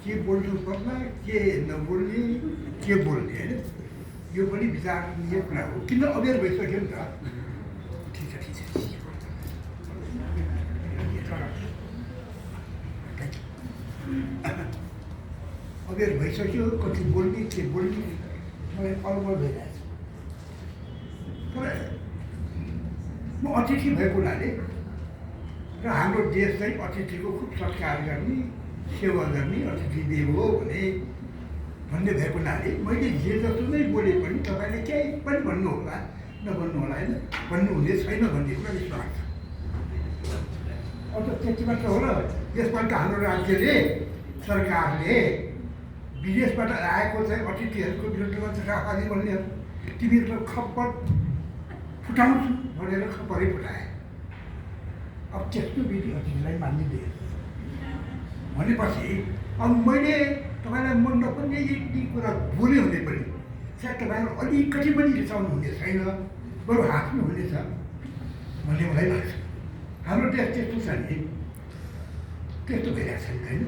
के बोल्नु पर्ला के नबोल्ने के बोल्ने होइन यो पनि विचारणीय कुरा हो किन अवेर भइसक्यो नि त ठिक छ अवेर भइसक्यो कति बोल्ने के बोल्ने मलाई अलमल भइरहेछ तर म अतिथि भएको हुनाले र हाम्रो देश चाहिँ अतिथिको खुब सत्कार गर्ने सेवा गर्ने अतिथि देव हो भन्ने भएको हुनाले मैले जे जस्तो नै बोले पनि तपाईँले केही पनि भन्नु होला नभन्नु होला होइन भन्नुहुने छैन भन्ने कुरा विश्वास छ अब त्यति मात्र हो र यसपल्ट हाम्रो राज्यले सरकारले विदेशबाट आएको चाहिँ अतिथिहरूको विरुद्धमा जथापाती बोल्नेहरू तिमीहरूको खप्पर फुटाउँछु भनेर खप्परै फुटाए अब त्यस्तो विधि अतिथिलाई मानिदिए भनेपछि अब मैले तपाईँलाई मन नपर्ने यी कुरा बोल्यो भने पनि सायद तपाईँहरू अलिकति पनि रिसाउनु हुने छैन बरु हाँस्नु हुनेछ भन्ने मलाई लाग्छ हाम्रो देश त्यस्तो छ नि त्यस्तो भइरहेको छैन होइन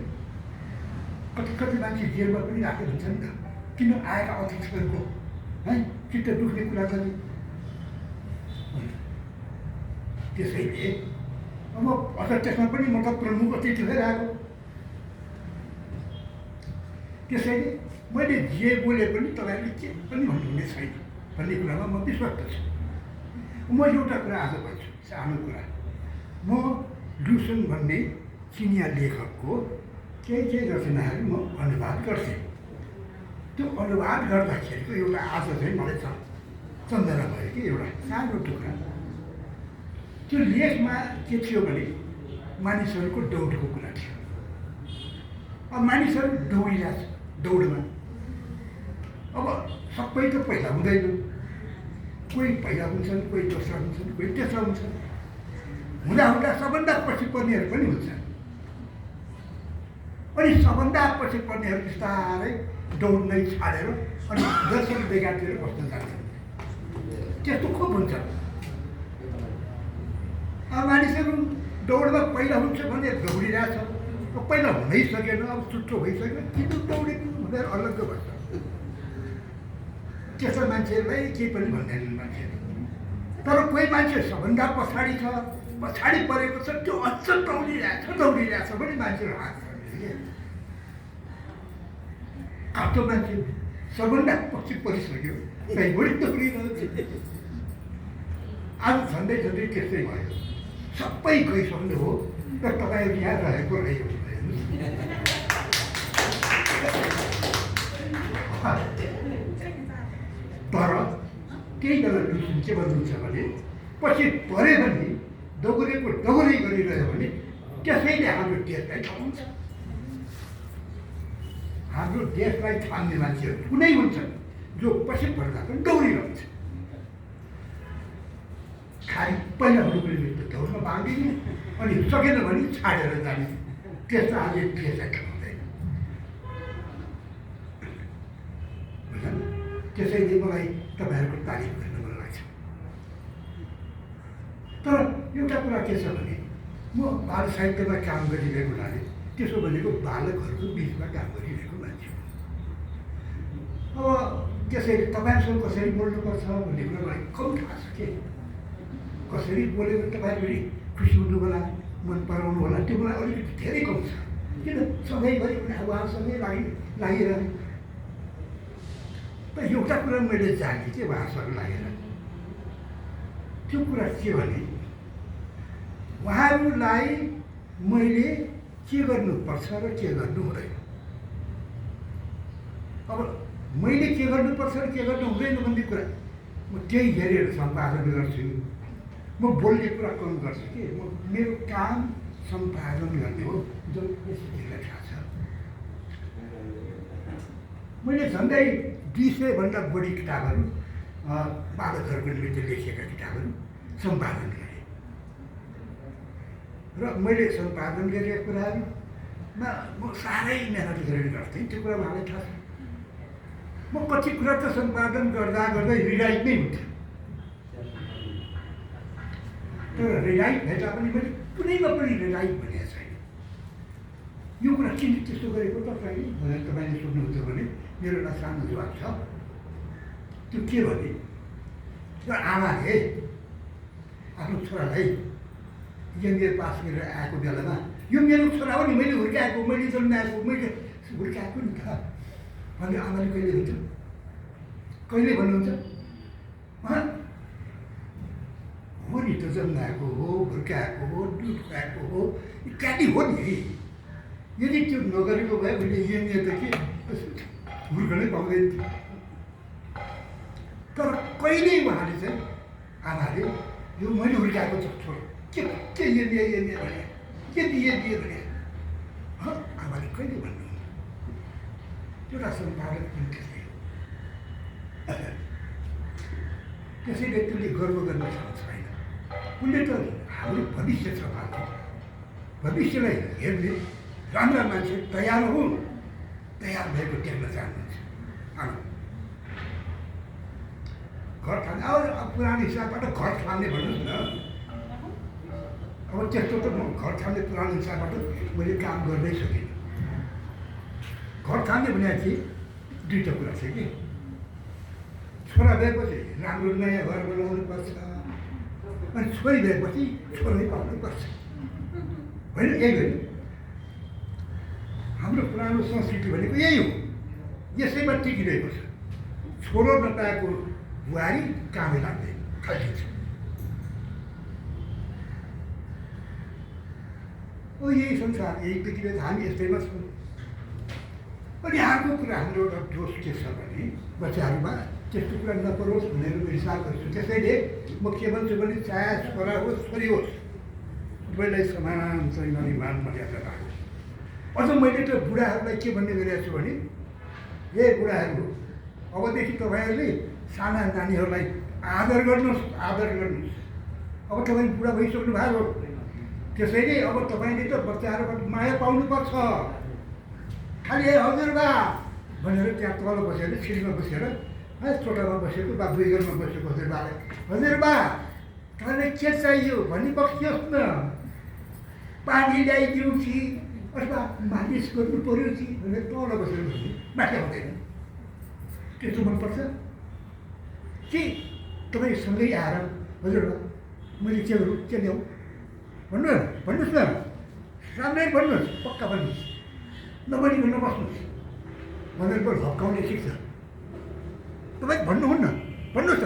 कति कति मान्छे जेलमा पनि राखेको हुन्छ नि त किन आएका अतिथिहरूको है चित्त दुख्ने कुरा गर्ने त्यसैले अब अझ त्यसमा पनि म त प्रमुख अतिथि भइरहेको त्यसैले मैले जे बोले पनि तपाईँले के पनि भन्नुहुने छैन भन्ने कुरामा म विश्वस्त छु म एउटा कुरा आज भन्छु सानो कुरा म लुसन भन्ने चिनिया लेखकको केही रचनाहरू म अनुवाद गर्थेँ त्यो अनुवाद गर्दाखेरिको एउटा आज चाहिँ मलाई सम्झना भयो कि एउटा सानो टुक्रा त्यो लेखमा के थियो भने मानिसहरूको दौडको कुरा थियो अब मानिसहरू दौडिरहेछ दौडमा अब सबै त पहिला हुँदैन कोही पहिला हुन्छन् कोही दोस्रो हुन्छन् कोही तेस्रो हुन्छन् हुँदा हुँदा सबभन्दा पछि पर्नेहरू पनि हुन्छन् अनि सबभन्दा पछि पर्नेहरू बिस्तारै दौड्नै छाडेर अनि दर्शन बेगारतिर बस्न जान्छन् त्यस्तो खुब हुन्छ अब मानिसहरू दौडमा पहिला हुन्छ भने दौडिरहेछ पहिला हुनै सकेन अब चुट्टो भइसक्यो किन दौडेको भनेर अलग्ग भन्छ त्यस्तो मान्छेहरूलाई केही पनि भन्दैनन् मान्छेहरू तर कोही मान्छे सबभन्दा पछाडि छ पछाडि परेको छ त्यो अझ दौडिरहेछ भने मान्छेहरू हाँस्छ काप्तो मान्छे सबभन्दा पछि परिसक्यो त्यही बढी दौडिरहेछ आज झन्डै त्यस्तै भयो सबै गइसक्नु हो र तपाईँहरू यहाँ रहेको रह्यो तर केही बेला लुसन के भन्नुहुन्छ भने पछि पऱ्यो भने दौरेको दौरै गरिरह्यो भने त्यसैले हाम्रो देशलाई थाम्छ हाम्रो देशलाई थाम्ने मान्छेहरू कुनै हुन्छन् जो पछि पर्दा पनि दौडिरहन्छ खालि पहिला हुनुपर्ने दौडमा बाँधिने अनि सकेन भने छाडेर जाने त्यस्तो आज देशलाई थाम्दैन त्यसैले मलाई तपाईँहरूको तारिफ गर्न मन लाग्छ तर एउटा कुरा के छ भने म बाल साहित्यमा काम गरिरहेको हुनाले त्यसो भनेको बालकहरूको बिचमा काम गरिरहेको मान्छे अब त्यसैले तपाईँहरूसँग कसरी बोल्नुपर्छ भन्ने कुरा मलाई कम थाहा छ के कसरी बोल्यो भने तपाईँहरू खुसी हुनु होला मन पराउनु होला त्यो मलाई अलिकति धेरै कम छ किन सधैँभरि उहाँसँगै लागिरहने त एउटा कुरा मैले जानेँ कि उहाँसँग लागेर त्यो कुरा के भने उहाँहरूलाई मैले के गर्नुपर्छ र के गर्नु हुँदैन अब मैले के गर्नुपर्छ र के गर्नु हुँदैन भन्ने कुरा म त्यही हेरेर सम्पादन गर्छु म बोल्ने कुरा कम गर्छु कि म मेरो काम सम्पादन गर्ने हो जो यसलाई थाहा छ मैले झन्डै 200भन्दा बढी किताबहरू बालकहरूको निमित्त लेखिएका किताबहरू सम्पादन गरेँ र मैले सम्पादन गरेका कुराहरूमा म साह्रै मेहनत गरेर गर्थेँ त्यो कुरा उहाँलाई थाहा छ म कति कुरा त सम्पादन गर्दा रिराइट नै हुन्थ्यो तर रिराइट भेट्दा पनि मैले कुनैमा पनि रिराइट भनेको छैन यो कुरा किन त्यस्तो गरेको तपाईँले भनेर तपाईँले सोध्नुहुन्छ भने मेरो एउटा सानो जवाब छ। त्यो के भने र आमाले आफ्नो छोरालाई एमबिए पास गरेर आएको बेलामा यो मेरो छोरा हो नि, मैले हुर्काएको, मैले जन्माएको, मैले हुर्काएको नि त भने आमाले कहिले हुन्छ, कहिले भन्नुहुन्छ? हो नि त, जन्माएको हो, हुर्काएको हो, दुध खुवाएको हो, इत्यादि हो नि। यदि त्यो नगरेको भए मैले एमबिए त के हुर्क नै पाउँदैन थियो। तर कहिले उहाँले चाहिँ आमाले यो मैले हुर्काएको छोरो के एमबिए भने के बिए भने आमाले कहिले भन्नु एउटा सम्पादक पनि त्यसै हो। त्यसै व्यक्तिले गर्व गर्न सक्छ छैन। उनले त हाम्रो भविष्य छ, भविष्यलाई हेर्ने राम्रा मान्छे तयार हुन्, तयार भएको टेक्न चाहनुहुन्छ। घर ठान्ने अब पुरानो हिसाबबाट घर ठान्ने भन्नुहोस् न। अब त्यस्तो त म घर ठान्ने पुरानो हिसाबबाट मैले काम गर्दै सकिनँ। घर ठान्ने भने चाहिँ दुईवटा कुरा छ कि छोरा भएपछि राम्रो नयाँ घर बनाउनु पर्छ, अनि छोरी भएपछि छोरै पाउनुपर्छ, होइन? यही होइन हाम्रो पुरानो संस्कृति भनेको यही हो, यसैमा टिकिरहेको छ। छोरो नपाएको बुहारी कामै लाग्दैन, खाइदिन्छ। यही संसार, यही पृथ्वी, हामी यस्तैमा छौँ। अनि अर्को कुरा हाम्रो एउटा दोष के छ भने बच्चाहरूमा त्यस्तो कुरा नपरोस् भनेर म हिसाब गर्छु। त्यसैले म के भन्छु भने चाहे छोरा होस् छोरी होस्, सबैलाई समान चाहिँ मान मर्यादा राख्नु। अझ मैले त बुढाहरूलाई के भन्ने गरिरहेको छु भने हे बुढाहरू, अबदेखि तपाईँहरूले साना नानीहरूलाई आदर गर्नुहोस्, आदर गर्नुहोस्। अब तपाईँ बुढा भइसक्नु भएको, त्यसैले अब तपाईँले त बच्चाहरूबाट माया पाउनुपर्छ। खालि हजुरबा भनेर त्यहाँ तल बसेर सिटमा बसेर चोटामा बसेको बा दुईगरमा बसेको हजुरबालाई हजुरबा तपाईँलाई के चाहियो भनी बस्नुहोस् न, पानी ल्याइदिउँ कि अथवा मालिस गर्नु पऱ्यो कि भनेर तल बसेर भन्ने माथि आउँदैन। त्यस्तो मनपर्छ कि तपाईँ सँगै आएर हजुरबा मैले के गरौँ, के ल्याउँ भन्नुहोस् न, राम्ररी भन्नुहोस्, पक्का भन्नुहोस्, नभनीकन नबस्नुहोस् भनेर पनि हप्काउने सिक्छ। तपाईँ भन्नुहुन्न, भन्नुहोस् न।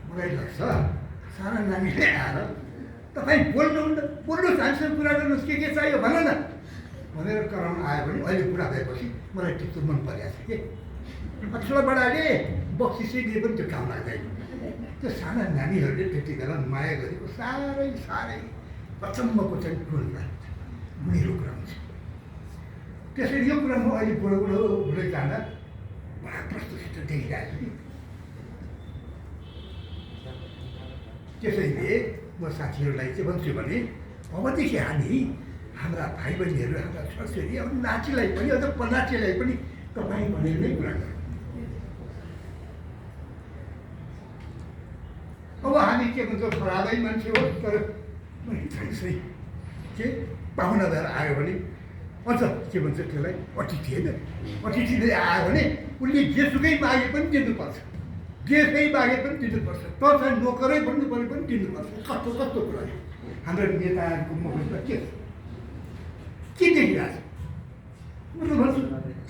मलाई लाग्छ साना नानीले आएर तपाईँ बोल्नुहुन्न, बोल्नुहोस्, हामीसँग कुरा गर्नुहोस्, के चाहियो भन न भनेर कराउन आयो भने अहिले बुढा भएपछि मलाई त्यस्तो मन परिरहेको छ कि ठुला बडाले बक्सिसै दिए पनि त्यो काम लाग्दैन। त्यो साना नानीहरूले त्यति बेला माया गरेको साह्रै साह्रै अचम्मको चाहिँ गुण लाग्छ, मेरो कुरा हुन्छ। त्यसैले यो कुरा म अहिले बुढो बुढो हुँदै जाँदा बडा प्रस्तुत देखिरहेको छु कि त्यसैले म साथीहरूलाई के भन्छु भने अबदेखि हामी हाम्रा भाइ बहिनीहरू, हाम्रा छोराछोरी, अब नातिलाई पनि अझ पनातिलाई पनि तपाईँ भनेर नै कुरा गर्नु। अब हामी के भन्छ, खराबै मान्छे हो तर सही के पाहुना भएर आयो भने अझ के भन्छ त्यसलाई अतिथि, होइन? अतिथिले आयो भने उसले जेसुकै मागे पनि दिनुपर्छ, जेसै मागे पनि दिनुपर्छ, त चाहिँ नोकरै भन्नु पऱ्यो पनि दिनुपर्छ। कस्तो कस्तो कुरा हाम्रो नेताहरूको मुखमा के देखिरहेको छ? म त भन्छु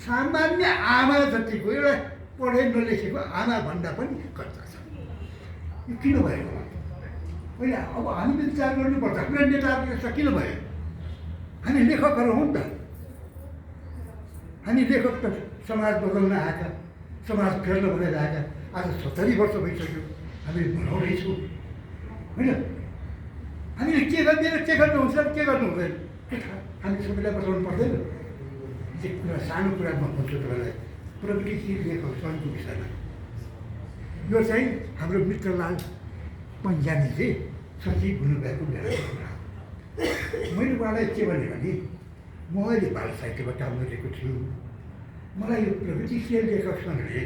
सामान्य आमा जतिको एउटा पढे नलेखेको आमा भन्दा पनि कच्चा छ। यो किन भएको होइन? अब हामीले विचार गर्नुपर्छ, हाम्रो नेताहरू यस्ता किन भयो? हामी लेखकहरू हौँ त, हामी लेखक त समाज बदल्न आएका, समाज फेर्न भनेर आएका। आज 70 वर्ष भइसक्यो हामीले बनाउँदैछौँ, होइन? हामीले के गर्नुहुन्छ के गर्नु हुँदैन हामी सबैलाई बताउनु पर्दैन। एक कुरा, सानो कुरा म भन्छु तपाईँलाई, प्रगतिशील लेखक सङ्घको विषयमा। यो चाहिँ हाम्रो मित्रलाल पन्जानीले सचिव हुनुभएको बेलाको कुरा हो। मैले उहाँलाई के भने म अहिले बाल साहित्यबाट काम गरेको छु, मलाई यो प्रगतिशील लेखक सङ्घले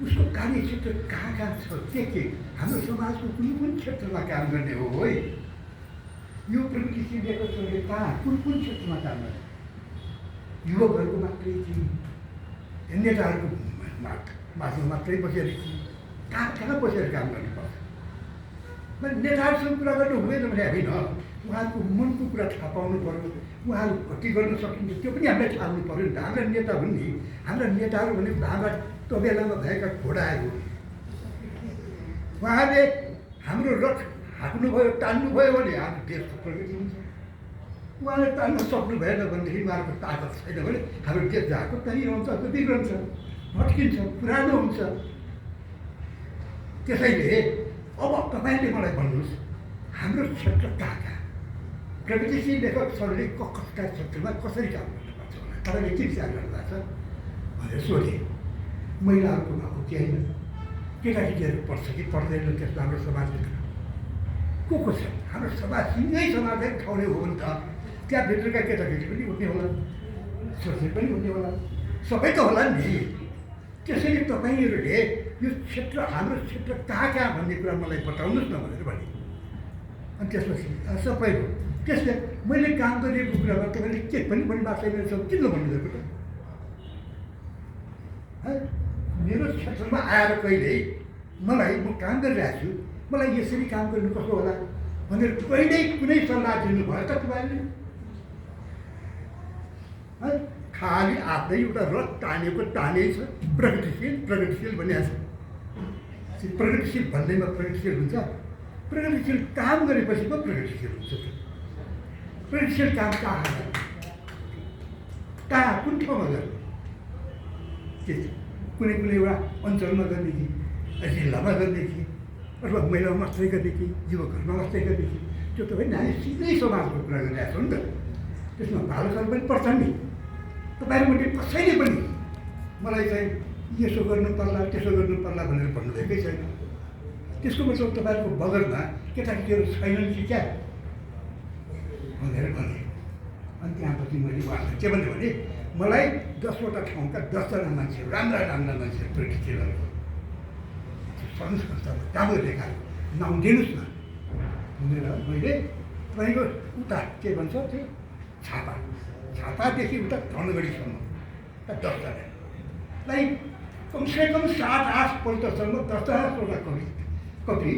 उसको कार्यक्षेत्र कहाँ छ, के हाम्रो समाजको कुनै पनि क्षेत्रमा काम गर्ने हो है। यो प्रगतिशील लेखकहरूले कहाँ कुन कुन क्षेत्रमा काम गरे? युवकहरूको मात्रै थिए, नेताहरूको माझमा मात्रै बसेर थिए, कहाँ कहाँ बसेर काम गर्नुपर्छ? नेताहरूसँग कुरा गर्नु हुँदैन भने होइन, उहाँहरूको मनको कुरा थाहा पाउनु पऱ्यो, उहाँहरू कति गर्न सकिन्छ त्यो पनि हामीलाई थाहा हुनु पऱ्यो नि त। हाम्रा नेता हुन् नि, हाम्रा नेताहरू भनेको हाम्रा त्यो बेलामा भएका घोडाहरू। उहाँले हाम्रो रथ हाँक्नुभयो, टान्नुभयो भने हाम्रो देशको प्रगति हुन्छ। उहाँले टान्न सक्नु भएन भनेदेखि उहाँहरूको ताकत छैन भने हाम्रो देश जहाँको त्यहीँ हुन्छ, त्यो बिग्रन्छ, भट्किन्छ, पुरानो हुन्छ। त्यसैले अब तपाईँले मलाई भन्नुहोस्, हाम्रो क्षेत्र कहाँ कहाँ प्रगतिशील लेखकहरूले कसका क्षेत्रमा कसरी काम गर्नुपर्छ होला, तपाईँले के विचार गर्नुभएको छ भनेर सोधेँ। महिलाहरूको भएको कि होइन, केटाकेटीहरू पढ्छ कि पढ्दैन, त्यस्तो हाम्रो समाजभित्र को छ? हाम्रो समाज सिँगै समाजलाई उठाउने हो भने त त्यहाँभित्रका केटाकेटी पनि उठ्ने होला, छोरी पनि उठ्ने होला, सबै त होला नि। त्यसैले तपाईँहरूले यो क्षेत्र हाम्रो क्षेत्र कहाँ कहाँ भन्ने कुरा मलाई बताउनुहोस् न भनेर भने। अनि त्यसपछि सबै हो। त्यसले मैले काम गरिएको कुरामा तपाईँले के पनि भन्नुभएको छैन, सब किन भन्नुभएको त? मेरो क्षेत्रमा आएर कहिल्यै मलाई म काम गरिरहेको छु, मलाई यसरी काम गर्नु कसो होला भनेर कहिल्यै कुनै सल्लाह दिनुभयो त तपाईँले? खालि आफ्नै एउटा रथ तानेको तानै छ, प्रगतिशील प्रगतिशील भनिएको छ। प्रगतिशील भन्दैमा प्रगतिशील हुन्छ, प्रगतिशील काम गरेपछि पो प्रगतिशील हुन्छ। प्रगतिशील काम कहाँ कहाँ कुन ठाउँमा गर्ने? के कुनै कुनै एउटा अञ्चलमा गर्ने कि जिल्लामा गर्ने कि अथवा महिलामा मात्रै गर्ने कि युवकहरूमा मात्रै गर्ने कि? त्यो त होइन, हामी सिधै समाजको कुरा गरिरहेको छौँ नि त। त्यसमा बालकहरू पनि पर्छन् नि। तपाईँहरूले कसैले पनि मलाई चाहिँ यसो गर्नु पर्ला त्यसो गर्नु पर्ला भनेर भन्नुभएकै छैन। त्यसको मतलब तपाईँहरूको बगरमा केटाकेटीहरू छैनन् कि क्या भनेर भने। अनि त्यहाँपछि मैले उहाँलाई के भन्यो भने मलाई 10वटा ठाउँका 10जना मान्छेहरू, राम्रा राम्रा मान्छेहरू प्रगतिशीलहरूको सङ्घ संस्थामा काम गरेका नाउँ दिनुहोस् न भनेर मैले तपाईँको उता के भन्छ त्यो छापादेखि उता धनगढीसम्म 10जनालाई कमसेकम 7-8 पल्टसम्म 10-10वटा कवि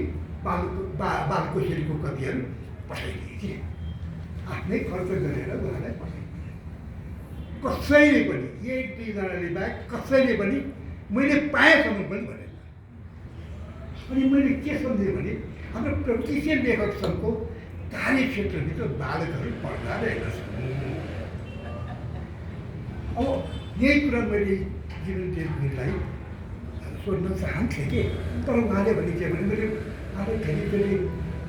बालकोसेरीको कविहरू पठाइदिए थिए। आफ्नै खर्च गरेर उहाँलाई पठाइदिए। कसैले पनि 1-2जनाले बाहेक कसैले पनि मैले पाएसम्म पनि भनेन। अनि मैले के सम्झेँ भने हाम्रो प्रगतिशील लेखक सङ्घको कार्यक्षेत्रभित्र बालकहरू पढ्दा रहेछन्। अब यही कुरा मैले जीवन देवजीलाई सोध्न चाहन्थेँ कि तर उहाँले भने के भने मैले उहाँलाई फेरि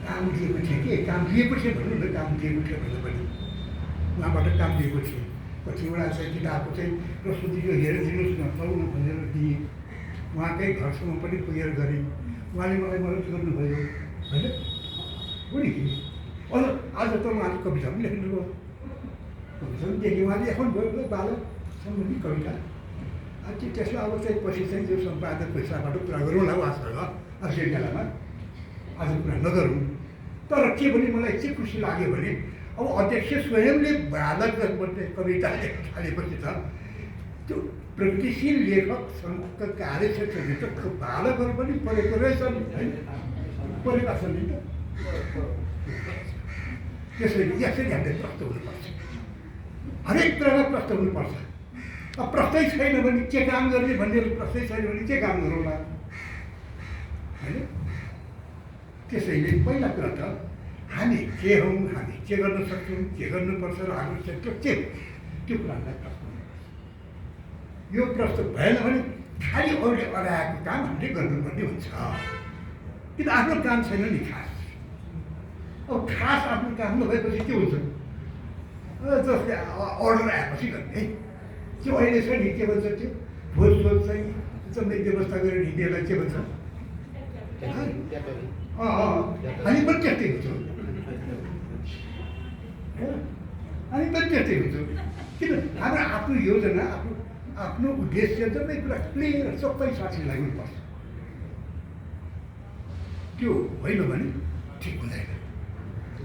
काम दिएको थिएँ कि काम दिएको थिएँ भन्नु न, काम दिएको थियो भन्नु पनि उहाँबाट काम दिएको थिएँ। कतिवटा चाहिँ किताबको चाहिँ प्रस्तुतिको हेरिदिनुहोस् न पाउन भनेर दिएँ। उहाँकै घरसम्म पनि पुगेर गरेँ। उहाँले मलाई मद्दत गर्नुभयो होइन हो नि। अझ आज त उहाँले कविता पनि लेख्नुभयो, कविता पनि देखेँ उहाँले लेख्नुभयो बालक सम्बन्धी कविता। त्यसलाई अब चाहिँ पछि चाहिँ त्यो सम्पादक पैसाबाट कुरा गरौँला उहाँसँग अस्ट्रेलियामा, आज कुरा नगरौँ। तर के भने मलाई के खुसी लाग्यो भने अब अध्यक्ष स्वयंले बालकहरूले कविता लेख्न थालेपछि त त्यो प्रगतिशील लेखक सङ्घका कार्यक्षेत्रभित्र बालकहरू पनि परेको रहेछन् होइन, परेका छन् नि त। त्यसैले यसरी हामीले प्रस्त हुनुपर्छ, हरेक कुरामा प्रस्त हुनुपर्छ। अब प्रस्तै छैन भने के काम गर्ने भन्ने प्रस्तै छैन भने के काम गरौँला होइन। त्यसैले पहिला कुरा त हामी के हौँ, हामी के गर्न सक्छौँ, के गर्नुपर्छ र हाम्रो क्षेत्र के हो त्यो कुरालाई प्रश्न गर्नुपर्छ। यो प्रश्न भएन भने खालि अरूले अराएको काम हामीले गर्नुपर्ने हुन्छ। किन आफ्नो काम छैन नि खास। अब खास आफ्नो काम नभएपछि के हुन्छ? जसले अर्डर आएपछि गर्ने त्यो अहिले छ नि, के भन्छ त्यो भोज चाहिँ जम्मै व्यवस्था गरेर हिँड्नेलाई के भन्छ? हामी पनि त्यस्तै हुन्छौँ, हामी पनि त्यस्तै हुन्छौँ। किन हाम्रो आफ्नो योजना, आफ्नो उद्देश्य जम्मै कुरा क्लियर सबै साथीलाई हुनुपर्छ। त्यो होइन भने ठिक हुँदैन।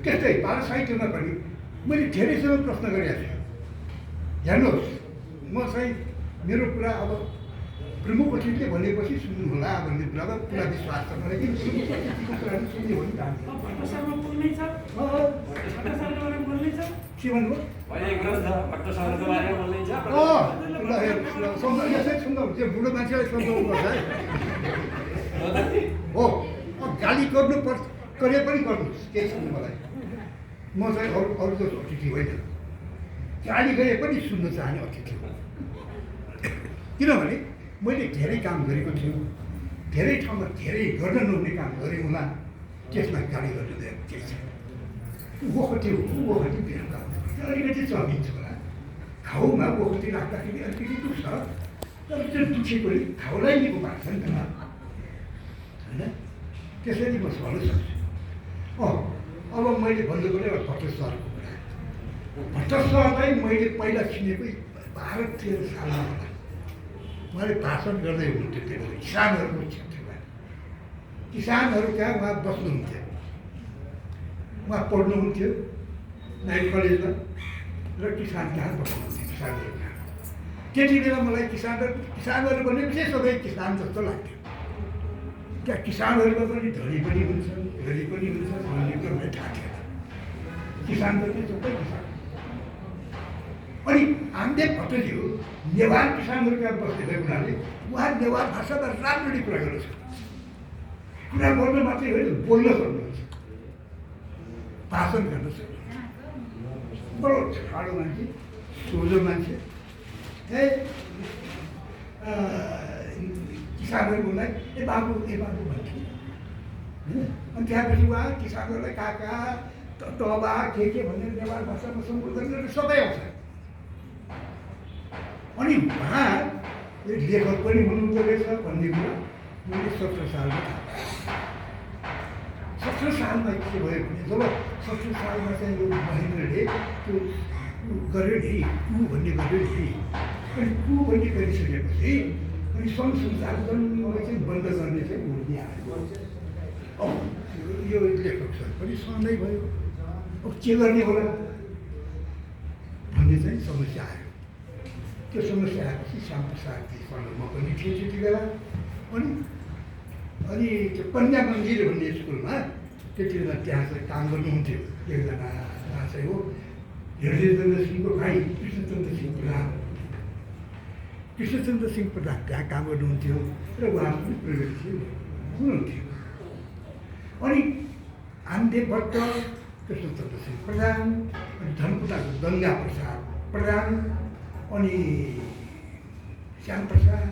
त्यस्तै बाल साहित्यमा पनि मैले धेरैसँग प्रश्न गरेको छु। हेर्नुहोस्, म चाहिँ मेरो कुरा अब प्रमुख अतिथिले भनेपछि सुन्नुहोला भन्ने कुरामा पुरा विश्वास छ मलाई, किन प्रमुख अतिथिको कुराहरू सुन्ने हो नि त। के भन्नुभयो? यसै सुन्नु, त्यो बुढो मान्छेलाई सम्झाउनु पर्छ है। हो, गाली गर्नु पर्छ, गरे पनि गर्नुहोस्, केही छैन मलाई। म चाहिँ अरू जस्तो अतिथि होइन, गाली गरे पनि सुन्न चाहने अतिथि हो। किनभने मैले धेरै काम गरेको छु, धेरै ठाउँमा धेरै गर्न नहुने काम गरेँ होला, त्यसमा गाली गर्नु केही छैन। ओखती बेलुका अलिकति चलिन्छ होला, घाउमा ओखती राख्दाखेरि अलिकति दुख्छ, तर त्यो दुखेकोले घाउलाई निको पार्छ नि त, होइन? त्यसरी म सर्न सक्छु। अब मैले भन्नुपर्ने भट्ट सरको कुरा। भट्ट सरलाई मैले पहिला चिनेको 12-13 सालमा होला। उहाँले भाषण गर्दै हुनुहुन्थ्यो त्यो बेला किसानहरूको क्षेत्रमा। किसानहरू कहाँ उहाँ बस्नुहुन्थ्यो, उहाँ पढ्नुहुन्थ्यो नाइट कलेजमा र किसान कहाँ बस्नुहुन्थ्यो, किसानहरू कहाँ। त्यति बेला मलाई किसानहरू भनेपछि सबै किसान जस्तो लाग्थ्यो। त्यहाँ किसानहरूमा पनि धनी पनि हुन्छ, धनी पनि हुन्छ भन्ने कुरा मलाई थाहा थिएन। किसान पनि सबै किसान। अनि आमदेव भट्टज्यू नेवार किसानहरू कहाँ बस्दै भएको हुनाले उहाँ नेवार भाषामा राम्ररी कुरा गर्न सक्नुहुन्छ। कुरा गर्न मात्रै होइन, बोल्न सक्नुहुन्छ, भाषण गर्न सक्नुहुन्छ। बडो ठाडो मान्छे, सोझो मान्छे। किसानहरूलाई ए बाबु भन्थ्यो। अनि त्यसपछि उहाँ किसानहरूलाई काका तबा के भनेर नेवार भाषामा सम्बोधन गरेर सबै आउँछ। अनि उहाँ लेखक पनि हुनुहुँदो रहेछ भन्ने कुरा मैले 17 सालमा थाहा पाएँ। 17 सालमा के भयो भने जब 17 सालमा चाहिँ यो महेन्द्रले त्यो गर्यो नि, भन्ने गर्यो नि, अनि भन्ने गरिसकेपछि अनि सङ्घ सञ्चालन चाहिँ बन्द गर्ने चाहिँ उर्दी आयो। यो लेखक सर पनि सधैँ भयो, अब के गर्ने होला भन्ने चाहिँ समस्या आयो। त्यो समस्या आएपछि श्यामप्रसादजीसँग म पनि थिएँ त्यति बेला। अनि त्यो कन्या मन्दिर भन्ने स्कुलमा त्यति बेला त्यहाँ चाहिँ काम गर्नुहुन्थ्यो एकजना चाहिँ हो हृदयचन्द्र सिंहको भाइ कृष्णचन्द्र सिंह प्रधान। कृष्णचन्द्र सिंह प्रधान त्यहाँ काम गर्नुहुन्थ्यो र उहाँ पनि प्रगतिशील हुनुहुन्थ्यो। अनि आमदेव भट्ट, कृष्णचन्द्र सिंह प्रधान, अनि धनकुटाको गङ्गा प्रसाद प्रधान, अनि श्यामप्रसाद,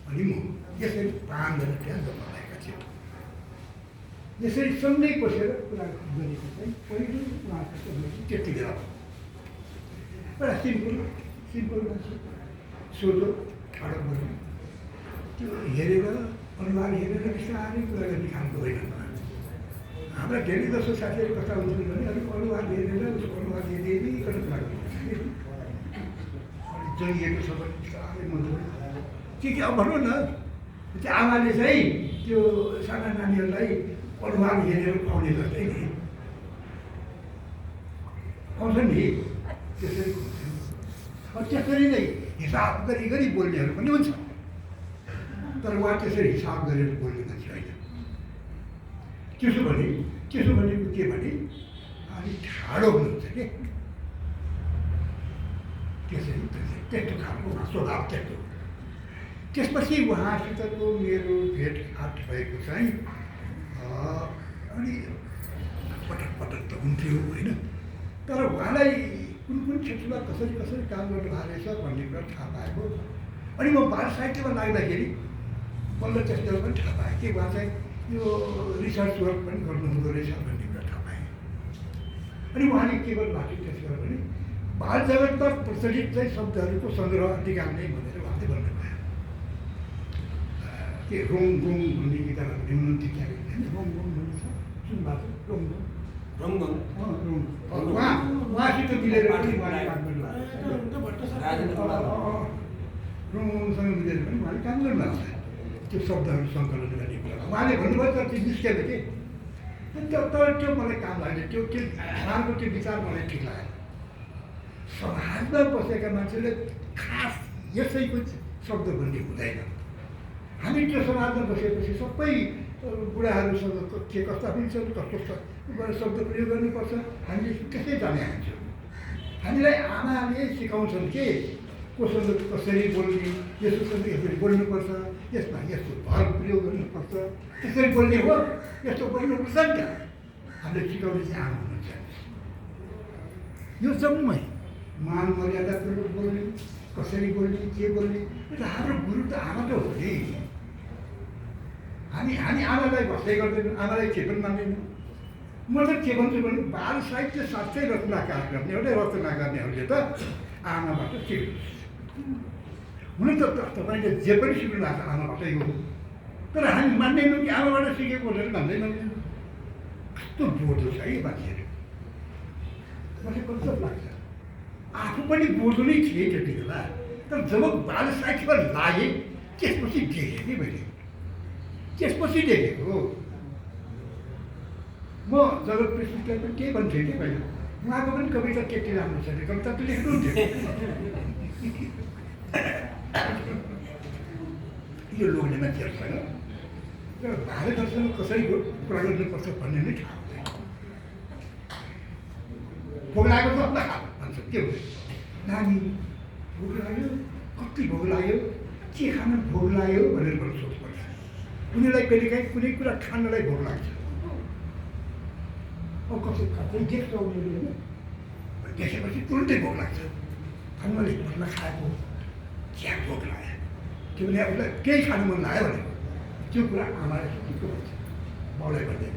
अनि म यसरी 5 जना त्यहाँ जम्मा भएका थियौँ। यसरी सँगै बसेर कुरा गरेको चाहिँ पहिलो उहाँको त्यति बेला एउटा सिम्पल मान्छे, सोझो ठाडो गर्ने, त्यो हेरेर अनुहार हेरेर बिस्तारै कुरा गर्ने खालको होइन। हाम्रा धेरै जसो साथीहरू कस्ता हुन्छन् भने अलिक अनुहार हेरेर उसको अनुहार हेरिकन कुरा गर्नुपर्छ। जगिएको छ भने बिस्तारै मन्दिर के अब भनौँ न, त्यो आमाले चाहिँ त्यो साना नानीहरूलाई अनुहार हेरेर खुवाउने जस्तै नि आउँछ नि, त्यसरी त्यसरी नै हिसाब गरी बोल्नेहरू पनि हुन्छ, तर उहाँ त्यसरी हिसाब गरेर बोल्ने मान्छे होइन। त्यसो भनेको के भने अलिक ठाडो हुनुहुन्छ कि त्यसरी त्यस्तो खालको स्वभाव त्यस्तो। त्यसपछि उहाँसितको मेरो भेटघाट भएको चाहिँ अनि पटक त हुन्थ्यो होइन, तर उहाँलाई कुन क्षेत्रमा कसरी काम गर्नुभएको रहेछ भन्ने कुरा थाहा पाएको। अनि म बाल साहित्यमा लाग्दाखेरि बल्ल त्यसले पनि थाहा पाएँ कि उहाँ चाहिँ यो रिसर्च वर्क पनि गर्नुहुँदो रहेछ भन्ने कुरा थाहा पाएँ। अनि उहाँले के गर्नुभएको थियो त्यसमा भने बाल जगतमा प्रचलित चाहिँ शब्दहरूको सङ्ग्रह अधिकार नै भनेर उहाँले भन्नुभयो। के रोङ भन्ने किताबहरू ल्याउनुहुन्थ्यो क्या, रोङ भन्ने छ सुन्नुभएको रोङ उहाँसित मिलेर पनि उहाँले काम गर्नुभएको, रोङसँग मिलेर पनि उहाँले काम गर्नुभएको छ त्यो शब्दहरू सङ्कलन गर्ने कुरा। उहाँले भन्नुभयो तर त्यो निस्केन कि तर त्यो मलाई काम लाग्यो, त्यो त्यो उहाँको त्यो विचार मलाई ठिक लाग्यो। समाजमा बसेका मान्छेले खास यसैको शब्द भन्ने हुँदैन। हामी त्यो समाजमा बसेपछि सबै बुढाहरूसँग के कस्ता पनि छन्, कस्तो शब्द प्रयोग गर्नुपर्छ, हामीले त्यसै जाने हुन्छौँ। हामीलाई आमाले सिकाउँछन् कि कोसँग कसरी बोल्ने, यसोसँग यसरी बोल्नुपर्छ, यसमा यस्तो भर प्रयोग गर्नुपर्छ, त्यसरी बोल्ने हो, यस्तो बोल्नुपर्छ नि त। हामीले सिकाउने चाहिँ आमा हुनुहुन्छ। यो जम्मै मान मर्यादापूर्वक बोल्ने, कसरी बोल्ने, के बोल्ने, त हाम्रो गुरु त आमा त हो नि। हामी आमालाई भत्तै गर्दैनौँ, आमालाई के पनि मान्दैनौँ। म त के भन्छु भने बाल साहित्य साँच्चै रचनाकार गर्ने एउटा रचना गर्नेहरूले त आमाबाट सिक्नुहोस्। हुन त तपाईँले जे पनि सिक्नु भएको छ आमाबाटै हो, तर हामी मान्दैनौँ कि आमाबाट सिकेको भनेर भन्दैनौँ। कस्तो बोधो छ है मान्छेहरू। मलाई कस्तो लाग्छ, आफू पनि बोधो नै थिएँ त्यति बेला, तर जब बाल साहित्यमा लागेँ त्यसपछि देखेँ कि मैले, त्यसपछि देखेको। म जगत पृथ्वीलाई पनि के भन्थेँ कि पहिला, उहाँको पनि कविता त्यति राम्रो छैन, कविता त लेख्नुहुन्थ्यो। यो लोग्ने मान्छेहरूसँग र भारतहरूसँग कसरी कुरा गर्नुपर्छ भन्ने नै थाहा हुँदैन। भोग लागेको छ ल भन्छ, के हुन्छ नानी भोग लाग्यो, कति भोग लाग्यो, के खान भोग लाग्यो भनेर पनि सोच्नुपर्छ। उनीहरूलाई कहिलेकाहीँ कुनै कुरा खानलाई भोग लाग्छ। अब कसै खाँदै देख्छ उनीहरूले होइन, देखेपछि तुरुन्तै भोग लाग्छ। खानले भोग्न खाएको क्या भोग लाग्यो, त्यो भने उसलाई केही खानु मन लाग्यो भनेको त्यो कुरा आमाले सोचेको हुन्छ, बाउलाई भन्दैन।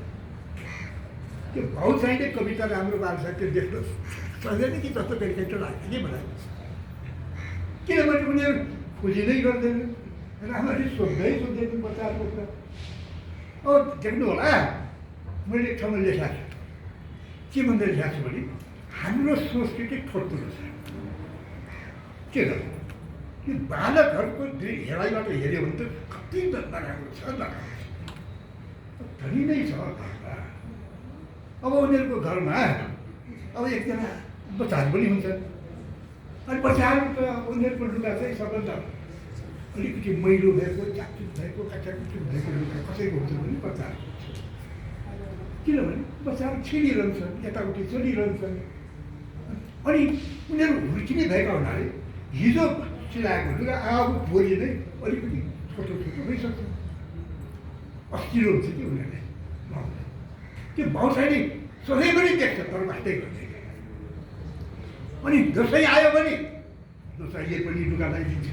त्यो भाउ चाहिने कविता राम्रो बाल साहित्य देख्न सक्दैन कि जस्तो कहिलेकाहीँ त लाग्छ कि मलाई। किनभने उनीहरू खोजी नै गर्दैन, राम्ररी सोध्दैन बच्चाहरूको कुरा। अब देख्नु होला, मैले एक ठाउँमा लेखाएको छु, के भन्दै लेखाएको छु भने हाम्रो संस्कृति ठोट्टुलो छ। के गर्नु, यो बालकहरूको हेराइबाट हेऱ्यो भने त कति नराम्रो छ, धनी नै छ घरमा। अब उनीहरूको घरमा अब एकजना बच्चाहरू पनि हुन्छन्, अनि बच्चाहरू त उनीहरूको लुगा चाहिँ सबभन्दा अलिकति मैलो भएको, चाकचुक भएको, काचाकुचुक भएको लुगा कसैको हुन्छ भने बच्चाहरू। किनभने बच्चाहरू खेलिरहन्छन्, यताउति चलिरहन्छन्, अनि उनीहरू हुर्किने भएका हुनाले हिजो सिलाएको लुगा अब भोलि नै अलिकति छोटो भइसक्छ, अस्थिरो हुन्छ कि उनीहरूले। त्यो भाउसाइले सधैँभरि देख्छ तर बाटै गर्दैन। अनि दसैँ आयो भने दसैँले पनि लुगा लगाइदिन्छ,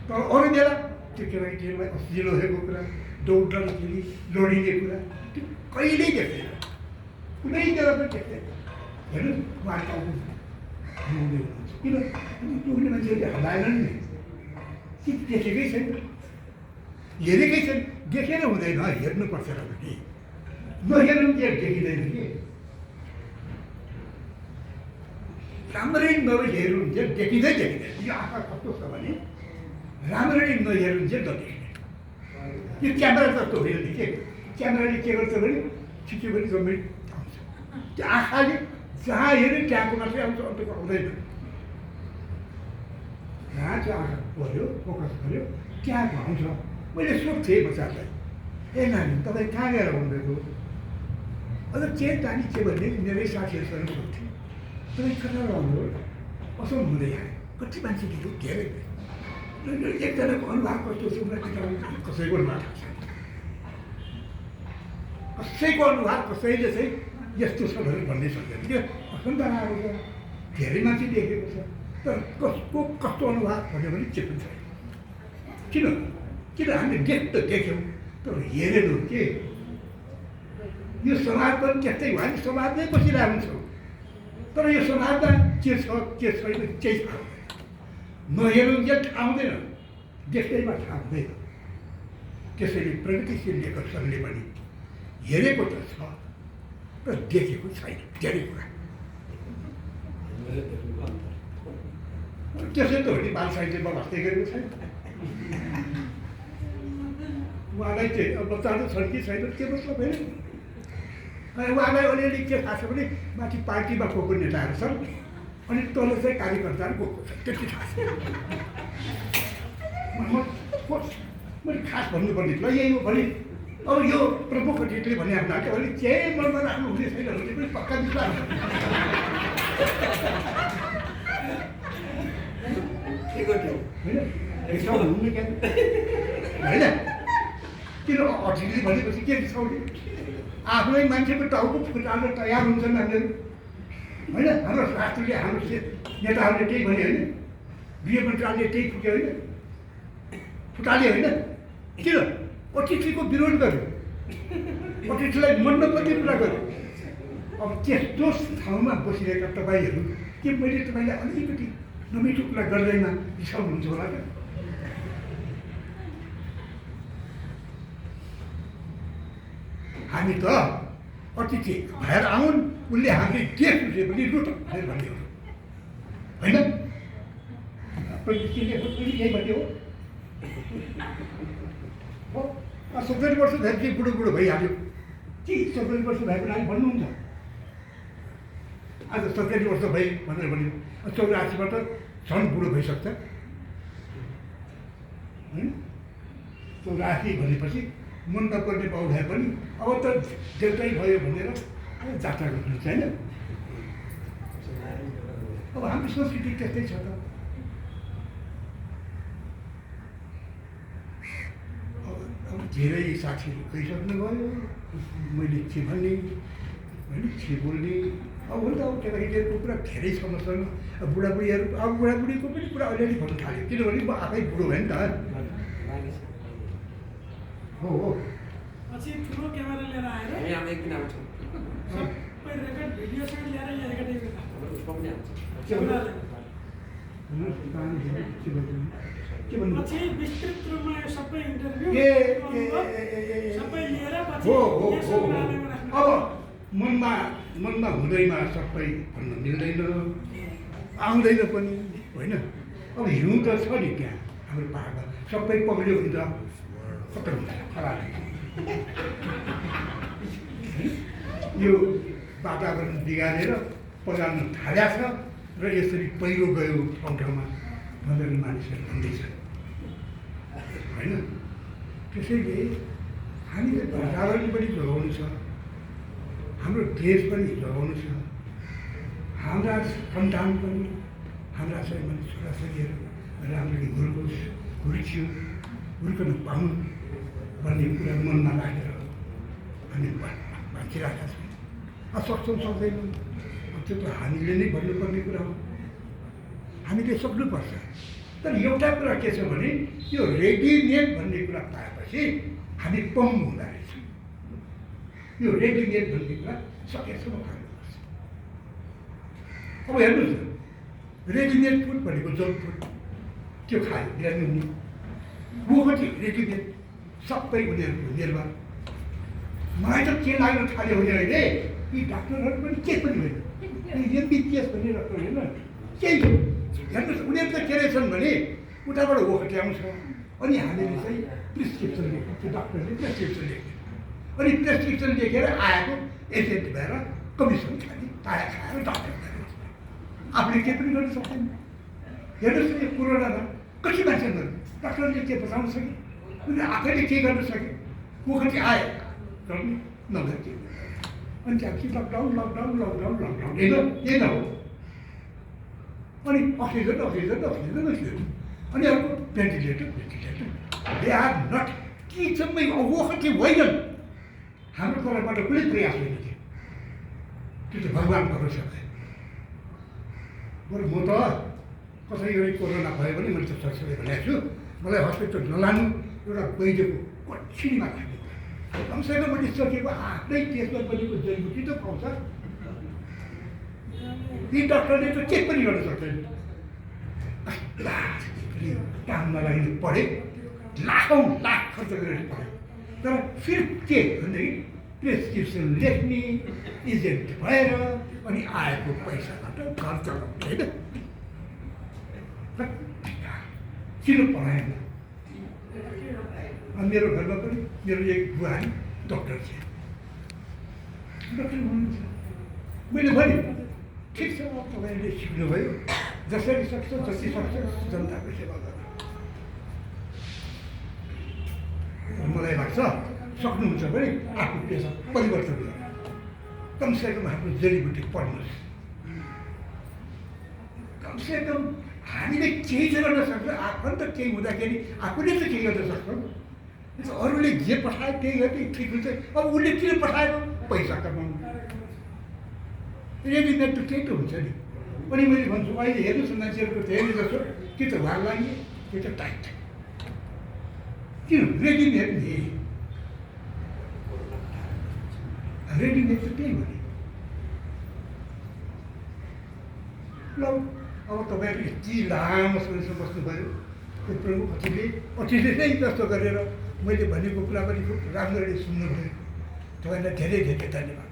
तर अरू बेला त्यो केटाकेटीहरूलाई अस्थिरो भएको कुरा, दौडदाखेरि लडिने कुरा त्यो कहिल्यै देख्दैन, कुनै बेला पनि देख्दैन। हेर्नु उहाँको हुनुहुन्छ, किन टुक्ने मान्छेहरूले हल्लाएन नि, कि देखेकै छैन, हेरेकै छैन। देखेर हुँदैन, हेर्नुपर्छ र पनि नहेर्नु के देखिँदैन कि। राम्ररी नहेर्नुहुन्छ देखिँदै देखिँदैन। यो आँखा कस्तो छ भने राम्ररी नहेर्नुहुन्छ नदेखिने। यो क्यामेरा जस्तो होइन नि, के क्यामेराले के गर्छ भने छिट्यो भने जम्मै आउँछ, त्यो आँखाले जहाँ हेऱ्यो त्यहाँको मात्रै आउँछ, अर्को आउँदैन। जहाँ चाहिँ आँखा पऱ्यो, फोकस गऱ्यो त्यहाँको आउँछ। मैले सोध्थेँ बच्चालाई, ए नानी तपाईँ कहाँ गएर आउनुभएको, अझ के नानी के भन्ने मेरै साथीहरूसँग सोध्थेँ, तपाईँ कता आउनु असो हुँदै आयो। कति मान्छे दिनु धेरै एकजनाको अनुहार कस्तो छ उनीहरू कसैको अनुहार थाहा छैन, कसैको अनुहार कसैले चाहिँ यस्तो छ भनेर भन्नै सक्दैन। त्यो असन्तान आएको छ, धेरै मान्छे देखेको छ, तर कसको कस्तो अनुहार भन्यो भने के पनि छैन। किन हामीले देख्यौँ तर हेरेनौँ के। यो समाज पनि त्यस्तै भयो, हामी समाजमै बसिरहेको हुन्छौँ, तर यो समाजमा के छ के छैन केही थाहा हुँदैन। नहेरौँ जे थाहा हुँदैन, देख्दैमा थाहा हुँदैन। त्यसैले प्रगतिशील लेखकहरूले पनि हेरेको त छ तर देखेको छैन धेरै कुरा। त्यसै त हो नि बाल साहित्यमा वास्तै गरेको छैन। उहाँलाई चाहिँ अब बच्चाहरू छन् कि छैन के मतलब होइन उहाँलाई अलिअलि के थाहा छ भने माथि पार्टीमा को को नेताहरू छन् अनि तल चाहिँ कार्यकर्ताहरू को को छन् त्यति थाहा छ मैले खास भन्नुपर्ने ल यही हो भने अब यो प्रमुख अतिथिले भने हुनाले अहिले केही मनमा राख्नु हुने छैन भने पनि पक्का विश्वास होइन किन अतिथिले भनेपछि के रिसाउने आफ्नै मान्छेको टाउको फुटाल्न तयार हुन्छन् हामीहरू होइन हाम्रो शास्त्रीले हाम्रो नेताहरूले त्यही भने होइन गृह मन्त्रालयले त्यही फुट्यो होइन फुटाल्यो होइन किन अतिथिको विरोध गर्यो अतिथिलाई मन नपर्ने कुरा गर्यो अब त्यस्तो ठाउँमा बसिरहेका तपाईँहरू के मैले तपाईँलाई अलिकति नमिठो कुरा गर्दैमा रिसाउनुहुन्छ होला त हामी त अतिथि भएर आउन् उसले हामीले देश बुझे पनि लुट भनेर भन्ने होइन यही भन्ने हो 70 वर्ष भएपछि बुढो बुढो भइहाल्यो के 70 वर्ष भएको नानी भन्नुहुन्छ आज 70 वर्ष भए भनेर भन्यो 84बाट झन् बुढो भइसक्छ 84 भनेपछि मन नपर्ने बाउ भए पनि अब त देउतै भयो भनेर जात्रा गर्नु छैन अब हाम्रो संस्कृति त्यस्तै छ त अब धेरै साथीहरू गइसक्नुभयो मैले के भन्ने होइन के बोल्ने अब हुन्छ अब केटाकेटीहरूको कुरा धेरै छ मसँग अब बुढाबुढीहरू अब बुढाबुढीको पनि कुरा अलिअलि भन्नु थाल्यो किनभने म आफै बुढो भएँ नि त हो पछि ठुलो क्यामेरा लिएर आएर हामी एक दिन आउँछौँ सबै रेकर्ड भिडियो सहित लिएर यहाँ एकाडेमी पछि विस्तृत रूपमा यो सबै इन्टरभ्यू सबै लिएर पछि अब मनमा हुँदैमा सबै भन्न मिल्दैन आउँदैन पनि होइन अब हिउँ त छ नि त्यहाँ हाम्रो पाहाडमा सबै पग्लियो भने त खतम हुन्छ खराब यो वातावरण बिगारेर पगार्न थालेको छ र यसरी पहिरो गयो ठाउँ ठाउँमा भनेर मानिसहरू भन्दैछ होइन त्यसैले हामीले वातावरण पनि जोगाउनु छ हाम्रो देश पनि जोगाउनु छ हाम्रा सन्तान पनि हाम्रा चाहिँ मानिस छोराछोरीहरू राम्ररी हुर्कन पाउनु भन्ने कुरा मनमा राखेर हामी बाँचिरहेका छौँ सक्छौँ सक्दैनौँ त्यो त हामीले नै भन्नुपर्ने कुरा हो हामीले सक्नुपर्छ तर एउटा कुरा के छ भने यो रेडिमेड भन्ने कुरा पाएपछि हामी पङ्गु हुँदो रहेछ यो रेडिमेड भन्ने कुरा सकेसम्म खानुपर्छ अब हेर्नुहोस् न रेडिमेड फुड भनेको जङ्क फुड त्यो खायो बिरामी हुने मुखटी रेडिमेड सबै उनीहरूको निर्भर मलाई त के लाग्न थाल्यो भने अहिले यी डाक्टरहरू पनि केही पनि होइन एमबिबिएस भन्ने डक्टर होइन केही हेर्नुहोस् उनीहरू त के रहेछन् भने उताबाट ओखटी आउँछ अनि हामीले चाहिँ प्रिस्क्रिप्सन लेख्छ त्यो डाक्टरले प्रेसक्रिप्सन लेख्छ अनि प्रेसक्रिप्सन लेखेर आएको एजेन्ट भएर कमिसन खाने पाया खाएर डाक्टर आफूले केही पनि गर्न सक्दैन हेर्नुहोस् यो कोरोनामा कति मान्छेहरू डाक्टरले के बचाउन सक्यो उनीहरूले आफैले के गर्न सक्यो ओखटी आयो गर्ने नगरे के अनि त्यहाँपछि लकडाउन होइन यही न हो अनि अक्सिजन अनि अर्को भेन्टिलेटर दे आर नट कि जम्मै ओखटी होइनन् हाम्रो तर्फबाट कुनै प्रयास होइन थियो त्यो चाहिँ भगवान् भरोसा भयो बरु म त कसै गरी कोरोना भयो भने मैले त सरसरै भनेको छु मलाई हस्पिटल नलानु एउटा वैद्यको कठिनमा खाने कमसेकम मैले सकेको आफ्नै देशमा बनेको जडीबुटी त पाउँछ यी डक्टरले त केही पनि गर्न सक्दैन काम नलागिनु पढे लाखौँ लाख खर्च गरेर पढे तर फेरि के भनेदेखि प्रेसक्रिप्सन लेख्ने एजेन्ट भएर अनि आएको पैसाबाट घर चलाउने होइन किन पढाएन अनि मेरो घरमा पनि मेरो एक बुहारी डक्टर थिए। डक्टर हुनुहुन्छ। मैले भने ठिक छ, अब तपाईँले सिक्नुभयो, जसरी सक्छ जति सक्छ जनताको सेवा गर्नु। मलाई लाग्छ सक्नुहुन्छ भने आफ्नो पेसा परिवर्तन गर्नु, कमसेकम आफ्नो जडीबुटी पढ्नुहोस्। कमसेकम हामीले केही चाहिँ गर्न सक्छ, आफन्त केही हुँदाखेरि आफूले त केही गर्न सक्छौँ। अरूले जे पठायो त्यही गरी ठिक हुन्छ। अब उसले किन पठाएको? पैसा कमाउनु। रेडिमेड त त्यही त हुन्छ नि। अनि मैले भन्छु अहिले हेर्नुहोस् न, मान्छेहरूको धेरै जस्तो कि त भार लाग्ने कि त टाइट। किन रेडिमेड नि? रेडिमेड त त्यही हो नि। ल अब तपाईँहरू यति लामो समयसम्म बस्नुभयो, त्यो प्रमुख अतिथिले नै जस्तो गरेर मैले भनेको कुरा पनि खुब राम्ररी सुन्नुभयो। तपाईँलाई धेरै धेरै धन्यवाद।